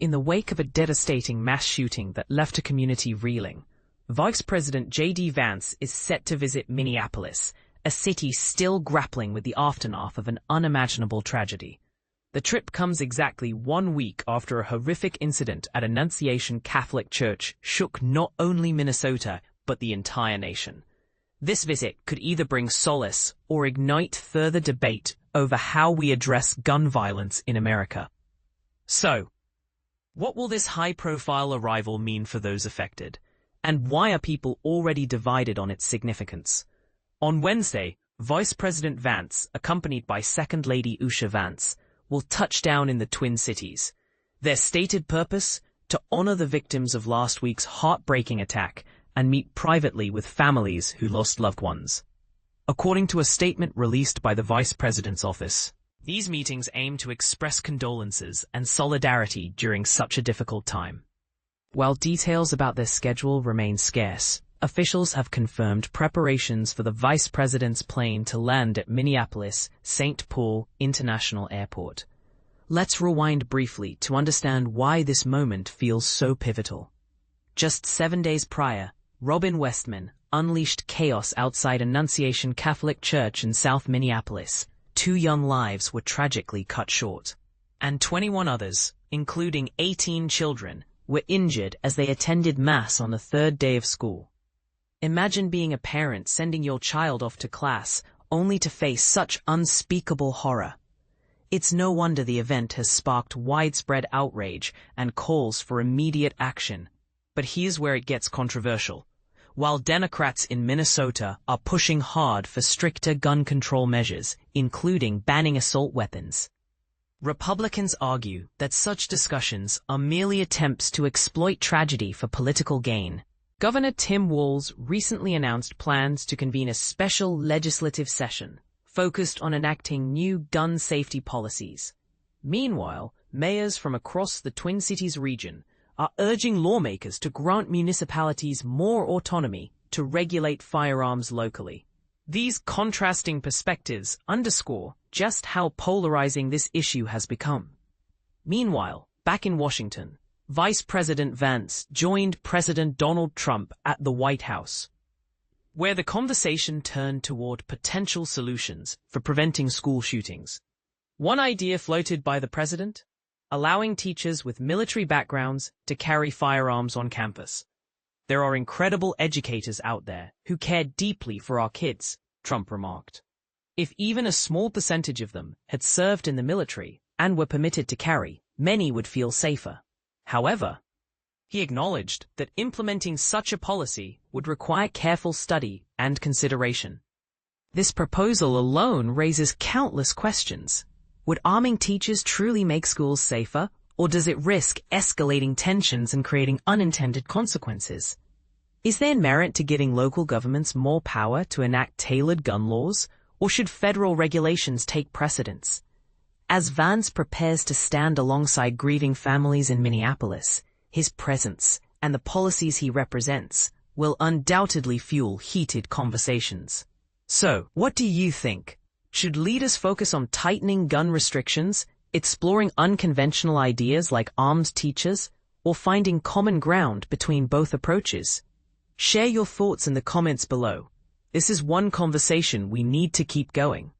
In the wake of a devastating mass shooting that left a community reeling, Vice President J.D. Vance is set to visit Minneapolis, a city still grappling with the aftermath of an unimaginable tragedy. The trip comes exactly 1 week after a horrific incident at Annunciation Catholic Church shook not only Minnesota, but the entire nation. This visit could either bring solace or ignite further debate over how we address gun violence in America. So, what will this high-profile arrival mean for those affected? And why are people already divided on its significance? On Wednesday, Vice President Vance, accompanied by Second Lady Usha Vance, will touch down in the Twin Cities. Their stated purpose? To honor the victims of last week's heartbreaking attack and meet privately with families who lost loved ones. According to a statement released by the Vice President's office, these meetings aim to express condolences and solidarity during such a difficult time. While details about their schedule remain scarce, officials have confirmed preparations for the Vice President's plane to land at Minneapolis-St. Paul International Airport. Let's rewind briefly to understand why this moment feels so pivotal. Just 7 days prior, Robin Westman unleashed chaos outside Annunciation Catholic Church in South Minneapolis. 2 young lives were tragically cut short, and 21 others, including 18 children, were injured as they attended Mass on the 3rd day of school. Imagine being a parent sending your child off to class only to face such unspeakable horror. It's no wonder the event has sparked widespread outrage and calls for immediate action. But here's where it gets controversial. While Democrats in Minnesota are pushing hard for stricter gun control measures, including banning assault weapons, Republicans argue that such discussions are merely attempts to exploit tragedy for political gain. Governor Tim Walz recently announced plans to convene a special legislative session focused on enacting new gun safety policies. Meanwhile, mayors from across the Twin Cities region are urging lawmakers to grant municipalities more autonomy to regulate firearms locally. These contrasting perspectives underscore just how polarizing this issue has become. Meanwhile, back in Washington, Vice President Vance joined President Donald Trump at the White House, where the conversation turned toward potential solutions for preventing school shootings. One idea floated by the president? Allowing teachers with military backgrounds to carry firearms on campus. There are incredible educators out there who care deeply for our kids, Trump remarked. If even a small percentage of them had served in the military and were permitted to carry, many would feel safer. However, he acknowledged that implementing such a policy would require careful study and consideration. This proposal alone raises countless questions. Would arming teachers truly make schools safer, or does it risk escalating tensions and creating unintended consequences? Is there merit to giving local governments more power to enact tailored gun laws, or should federal regulations take precedence? As Vance prepares to stand alongside grieving families in Minneapolis, his presence and the policies he represents will undoubtedly fuel heated conversations. So, what do you think? Should leaders focus on tightening gun restrictions, exploring unconventional ideas like armed teachers, or finding common ground between both approaches? Share your thoughts in the comments below. This is one conversation we need to keep going.